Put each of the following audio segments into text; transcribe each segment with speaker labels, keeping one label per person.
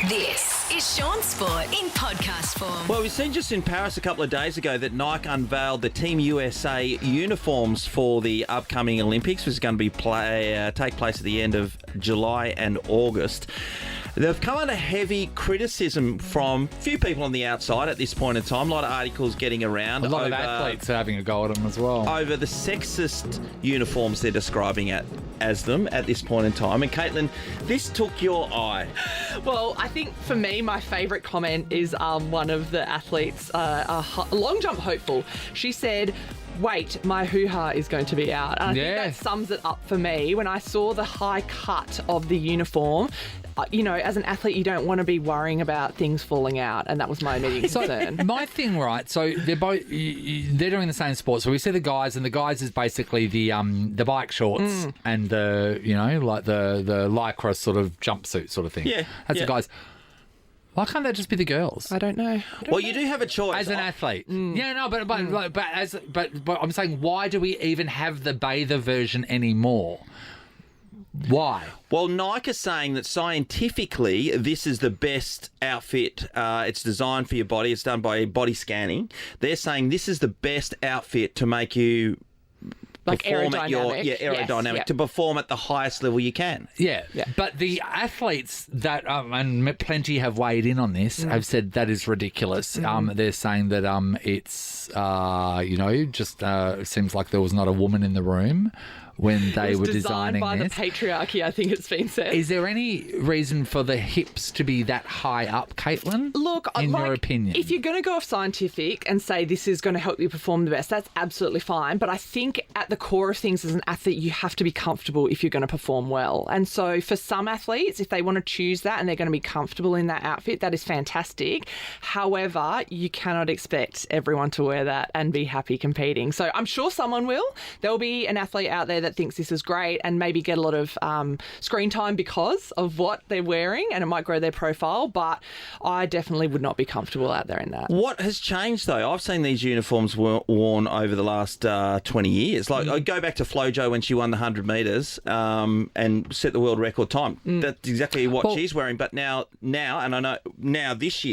Speaker 1: This is Shaun Sport in podcast form.
Speaker 2: Well, we've seen just in Paris a couple of days ago that Nike unveiled the Team USA uniforms for the upcoming Olympics, which is going to be take place at the end of July and August. They've come under heavy criticism from a few people on the outside at this point in time. A lot of articles getting around.
Speaker 3: A lot of athletes are having a go at them as well.
Speaker 2: Over the sexist uniforms they're describing as them at this point in time. And Caitlin, this took your eye.
Speaker 4: Well, I think for me, my favourite comment is one of the athletes, a long jump hopeful. She said, "Wait, my hoo-ha is going to be out." And I think that sums it up for me. When I saw the high cut of the uniform, as an athlete, you don't want to be worrying about things falling out, and that was my immediate concern.
Speaker 3: My thing, right? So they're doing the same sport. So we see the guys, and the guys is basically the bike shorts and the the lycra sort of jumpsuit sort of thing.
Speaker 2: Yeah,
Speaker 3: that's the guys. Why can't that just be the girls?
Speaker 4: I don't know.
Speaker 2: You do have a choice
Speaker 3: as an athlete. Yeah, no, but I'm saying, why do we even have the bather version anymore? Why?
Speaker 2: Well, Nike is saying that scientifically this is the best outfit. It's designed for your body. It's done by body scanning. They're saying this is the best outfit to make you perform at aerodynamic, to perform at the highest level you can.
Speaker 3: Yeah. But the athletes that, and plenty have weighed in on this, have said that is ridiculous. They're saying that it's, just seems like there was not a woman in the room when they were designing
Speaker 4: by
Speaker 3: this.
Speaker 4: The patriarchy, I think it's been said.
Speaker 3: Is there any reason for the hips to be that high up, Caitlin?
Speaker 4: Look,
Speaker 3: in your opinion,
Speaker 4: if you're going to go off scientific and say this is going to help you perform the best, that's absolutely fine. But I think at the core of things as an athlete, you have to be comfortable if you're going to perform well. And so for some athletes, if they want to choose that and they're going to be comfortable in that outfit, that is fantastic. However, you cannot expect everyone to wear that and be happy competing. So I'm sure someone will. There'll be an athlete out there that thinks this is great and maybe get a lot of screen time because of what they're wearing, and it might grow their profile, but I definitely would not be comfortable out there in that.
Speaker 2: What has changed though? I've seen these uniforms worn over the last 20 years. Like I go back to Flojo when she won the 100 metres and set the world record time. That's exactly what she's wearing. But now, and I know now this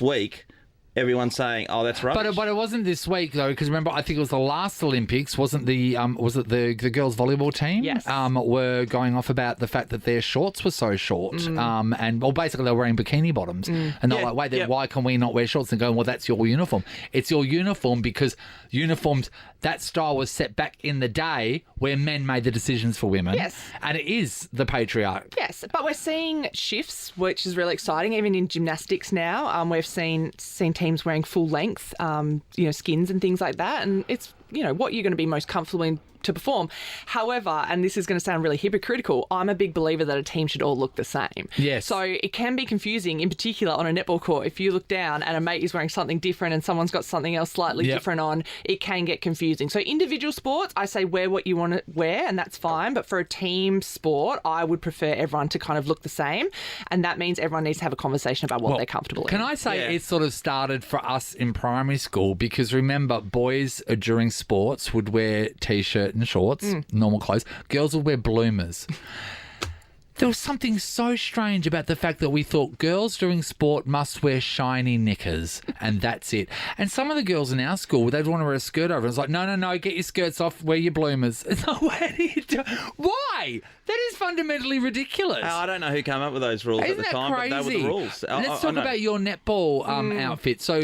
Speaker 2: week, everyone's saying, "Oh, that's rubbish."
Speaker 3: But it wasn't this week though, because remember, I think it was the last Olympics. Wasn't the was it the girls volleyball team?
Speaker 4: Yes.
Speaker 3: Were going off about the fact that their shorts were so short, basically they were wearing bikini bottoms, and they're like, "Wait, then why can we not wear shorts?" And going, "Well, that's your uniform. It's your uniform because uniforms that style was set back in the day where men made the decisions for women.
Speaker 4: Yes,
Speaker 3: and it is the patriarch.
Speaker 4: Yes, but we're seeing shifts, which is really exciting. Even in gymnastics now, we've seen teams wearing full length, skins and things like that. And it's, what you're going to be most comfortable in to perform. However, and this is going to sound really hypocritical, I'm a big believer that a team should all look the same.
Speaker 3: Yes.
Speaker 4: So it can be confusing, in particular on a netball court. If you look down and a mate is wearing something different and someone's got something else slightly different on, it can get confusing. So individual sports, I say wear what you want to wear, and that's fine. But for a team sport, I would prefer everyone to kind of look the same. And that means everyone needs to have a conversation about what they're comfortable in.
Speaker 3: Can I say it sort of started for us in primary school? Because remember, boys during sports would wear T-shirt and shorts, normal clothes. Girls would wear bloomers. There was something so strange about the fact that we thought girls doing sport must wear shiny knickers and that's it. And some of the girls in our school, they'd want to wear a skirt over. It's like, no, get your skirts off, wear your bloomers. It's like, what do you do? Why? That is fundamentally ridiculous.
Speaker 2: I don't know who came up with those rules at the time, but they were the rules.
Speaker 3: Let's talk about your netball outfit. So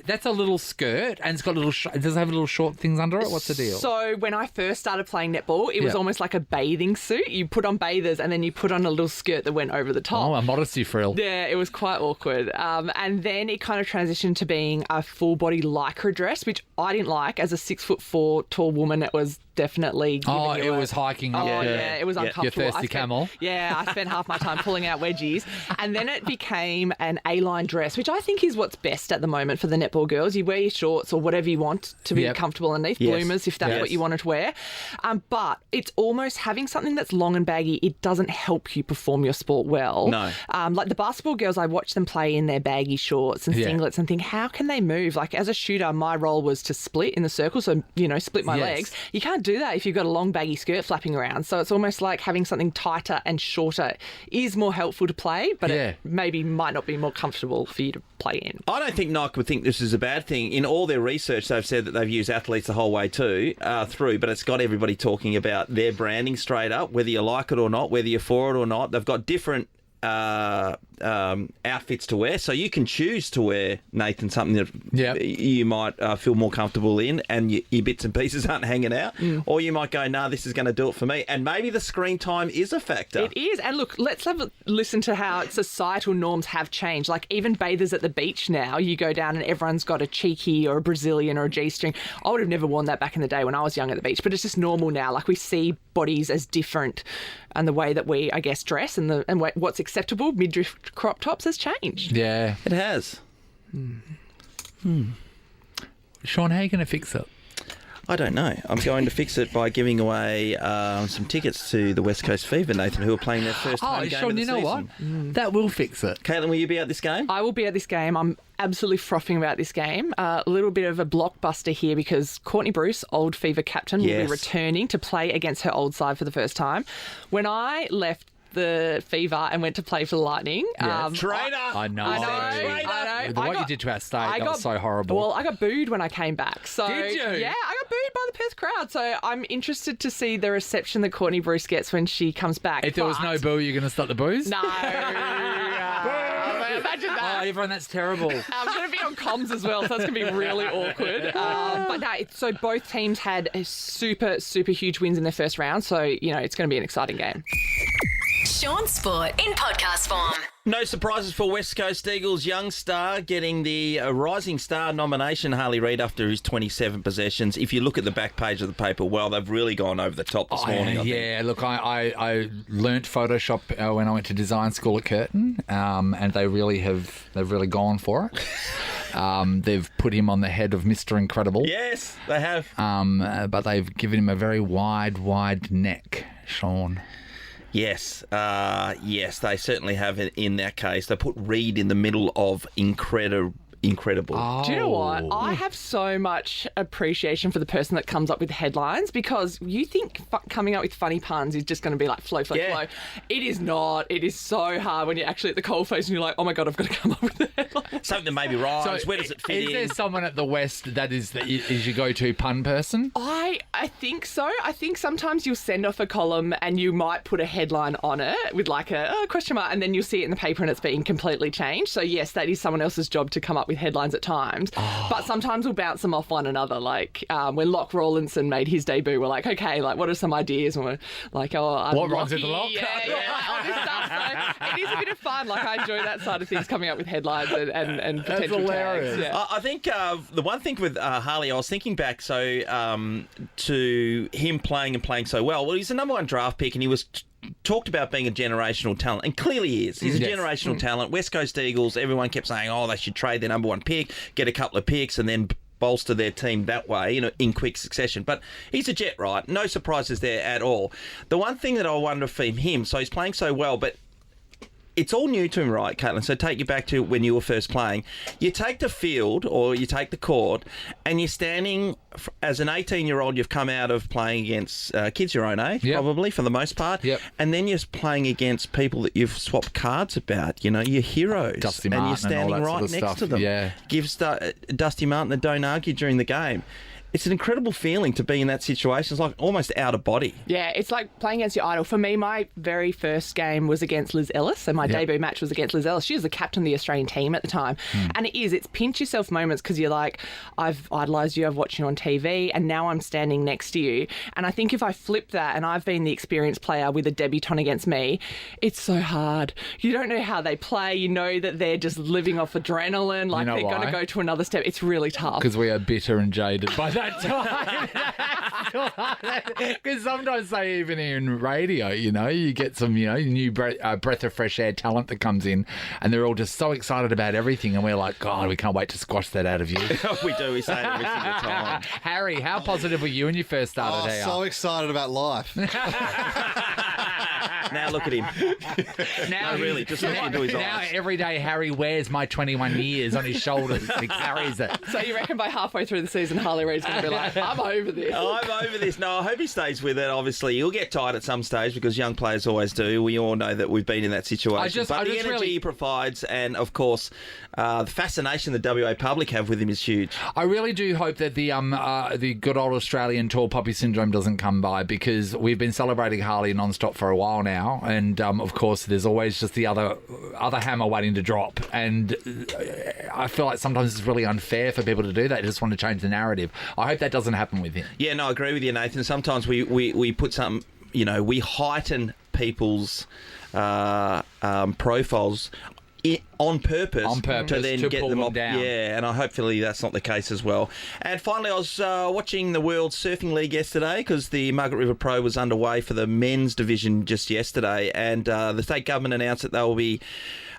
Speaker 3: that's a little skirt and it's got little, does it have little short things under it? What's the deal?
Speaker 4: So when I first started playing netball, it was almost like a bathing suit. You put on bathers and then you put on a little skirt that went over the top.
Speaker 3: Oh, a modesty frill.
Speaker 4: Yeah, it was quite awkward. And then it kind of transitioned to being a full body lycra dress, which I didn't like. As a 6'4" tall woman, it was definitely
Speaker 3: was hiking up.
Speaker 4: It was uncomfortable.
Speaker 3: Your thirsty camel.
Speaker 4: Yeah, I spent half my time pulling out wedgies. And then it became an A-line dress, which I think is what's best at the moment for the netball girls. You wear your shorts or whatever you want to be comfortable underneath, bloomers if that's what you wanted to wear. But it's almost having something that's long and baggy, it doesn't help you perform your sport well.
Speaker 2: No.
Speaker 4: Like the basketball girls, I watch them play in their baggy shorts and singlets and think, how can they move? Like as a shooter, my role was to split in the circle, so, split my legs. You can't do that if you've got a long baggy skirt flapping around. So it's almost like having something tighter and shorter is more helpful to play, but it maybe might not be more comfortable for you to play in.
Speaker 2: I don't think Nike would think this is a bad thing. In all their research, they've said that they've used athletes the whole way through, but it's got everybody talking about their branding straight up, whether you like it or not, whether you're for it or not. They've got different outfits to wear, so you can choose to wear, Nathan, something that you might feel more comfortable in and your bits and pieces aren't hanging out, or you might go, nah, this is going to do it for me, and maybe the screen time is a factor.
Speaker 4: It is. And look, let's have a listen to how societal norms have changed. Like even bathers at the beach now, you go down and everyone's got a cheeky or a Brazilian or a G-string. I would have never worn that back in the day when I was young at the beach, but it's just normal now. Like we see bodies as different, and the way that we, I guess, dress and what's acceptable, midriff crop tops, has changed.
Speaker 3: Yeah.
Speaker 2: It has.
Speaker 3: Shaun, how are you going to fix it?
Speaker 2: I don't know. I'm going to fix it by giving away some tickets to the West Coast Fever, Nathan, who are playing their first home game
Speaker 3: Shaun,
Speaker 2: of the
Speaker 3: you know
Speaker 2: season.
Speaker 3: what? That will fix it.
Speaker 2: Caitlin, will you be at this game?
Speaker 4: I will be at this game. I'm absolutely frothing about this game. A little bit of a blockbuster here because Courtney Bruce, old Fever captain, will be returning to play against her old side for the first time. When I left the Fever and went to play for the Lightning.
Speaker 2: Traitor!
Speaker 3: I know.
Speaker 4: I know.
Speaker 3: What you did to our state, that was so horrible.
Speaker 4: Well, I got booed when I came back. So,
Speaker 3: did you?
Speaker 4: Yeah, I got booed by the Perth crowd. So I'm interested to see the reception that Courtney Bruce gets when she comes back.
Speaker 3: If there was no boo, you're going to stop the boos?
Speaker 4: No. Imagine that.
Speaker 3: Oh, everyone, that's terrible.
Speaker 4: I'm going to be on comms as well, so that's going to be really awkward. But no, so both teams had a super, super huge wins in their first round. So, it's going to be an exciting game.
Speaker 1: Shaun Sport in podcast form.
Speaker 2: No surprises for West Coast Eagles young star getting the Rising Star nomination, Harley Reid, after his 27 possessions. If you look at the back page of the paper, well, they've really gone over the top this morning, I think.
Speaker 3: Look, I learnt Photoshop when I went to design school at Curtin, and they've really gone for it. They've put him on the head of Mr. Incredible.
Speaker 2: Yes, they have.
Speaker 3: But they've given him a very wide neck, Shaun.
Speaker 2: Yes, they certainly have it in that case. They put Reid in the middle of incredible.
Speaker 3: Oh.
Speaker 4: Do you know what? I have so much appreciation for the person that comes up with headlines, because you think coming up with funny puns is just going to be like flow. It is not. It is so hard when you're actually at the coalface and you're like, oh my God, I've got to come up with a headline.
Speaker 2: Something that maybe rhymes. So where does it fit in?
Speaker 3: Is there someone at the West that is your go-to pun person?
Speaker 4: I think so. I think sometimes you'll send off a column and you might put a headline on it with like a question mark, and then you'll see it in the paper and it's been completely changed. So yes, that is someone else's job to come up with headlines at times. But sometimes we'll bounce them off one another. Like when Locke Rawlinson made his debut, we're like, okay, like what are some ideas? And we're like,
Speaker 3: what rhymes with the Locke?
Speaker 4: Yeah, all this stuff. So it is a bit of fun. Like I enjoy that side of things, coming up with headlines and potential tags. Yeah.
Speaker 2: I think the one thing with Harley, I was thinking back to him playing so well. Well, he's the number one draft pick, and he was talked about being a generational talent, and clearly he is. He's a generational talent. West Coast Eagles, everyone kept saying, they should trade their number one pick, get a couple of picks, and then bolster their team that way, in quick succession. But he's a Jet, right? No surprises there at all. The one thing that I wonder for him, so he's playing so well, but it's all new to him, right, Caitlin? So take you back to when you were first playing. You take the field or you take the court and you're standing, as an 18-year-old, you've come out of playing against kids your own age, probably, for the most part.
Speaker 3: Yep.
Speaker 2: And then you're playing against people that you've swapped cards about, your heroes.
Speaker 3: Dusty
Speaker 2: and
Speaker 3: Martin
Speaker 2: you're standing
Speaker 3: and all that
Speaker 2: right
Speaker 3: sort of
Speaker 2: next
Speaker 3: stuff.
Speaker 2: to them.
Speaker 3: Yeah.
Speaker 2: Gives Dusty Martin the don't argue during the game. It's an incredible feeling to be in that situation. It's like almost out of body.
Speaker 4: Yeah, it's like playing against your idol. For me, my very first game was against Liz Ellis, and my debut match was against Liz Ellis. She was the captain of the Australian team at the time. And it's pinch yourself moments, because you're like, I've idolised you, I've watched you on TV, and now I'm standing next to you. And I think if I flip that, and I've been the experienced player with a debutant against me, it's so hard. You don't know how they play. You know that they're just living off adrenaline, like they're going to go to another step. It's really tough.
Speaker 3: Because we are bitter and jaded by that time. Because sometimes they even in radio, you get some, new breath of fresh air talent that comes in, and they're all just so excited about everything, and we're like, God, we can't wait to squash that out of you.
Speaker 2: We do. We say it every single time.
Speaker 3: Harry, how positive were you when you first started here?
Speaker 5: So excited about life.
Speaker 2: Now look at him.
Speaker 3: Now
Speaker 2: No, really, just look into his
Speaker 3: now
Speaker 2: eyes.
Speaker 3: every day Harry wears my 21 years on his shoulders. He carries it.
Speaker 4: So you reckon by halfway through the season, Harley Reid's going to be like, I'm over this.
Speaker 2: I'm over this. No, I hope he stays with it. Obviously, he'll get tired at some stage because young players always do. We all know that we've been in that situation. But the energy he provides and, of course, the fascination the WA public have with him is huge.
Speaker 3: I really do hope that the good old Australian tall poppy syndrome doesn't come by, because we've been celebrating Harley non-stop for a while now, and of course there's always just the other hammer waiting to drop, and I feel like sometimes it's really unfair for people to do that. They just want to change the narrative. I hope that doesn't happen with him.
Speaker 2: Yeah, no, I agree with you, Nathan. Sometimes we put some, we heighten people's profiles on purpose to then
Speaker 3: to
Speaker 2: get
Speaker 3: pull
Speaker 2: them
Speaker 3: them
Speaker 2: up.
Speaker 3: down.
Speaker 2: Yeah, and hopefully that's not the case as well. And finally, I was watching the World Surfing League yesterday because the Margaret River Pro was underway for the men's division just yesterday, and the state government announced that they will be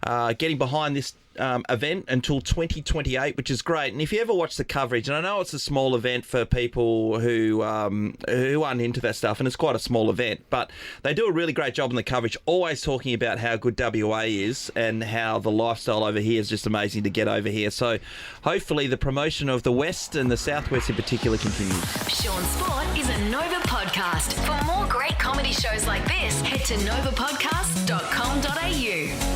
Speaker 2: getting behind this event until 2028, which is great. And if you ever watch the coverage, and I know it's a small event for people who aren't into that stuff, and it's quite a small event, but they do a really great job in the coverage, always talking about how good WA is and how the lifestyle over here is just amazing to get over here. So hopefully the promotion of the West and the Southwest in particular continues.
Speaker 1: Shaun Sport is a Nova podcast. For more great comedy shows like this, head to novapodcast.com.au.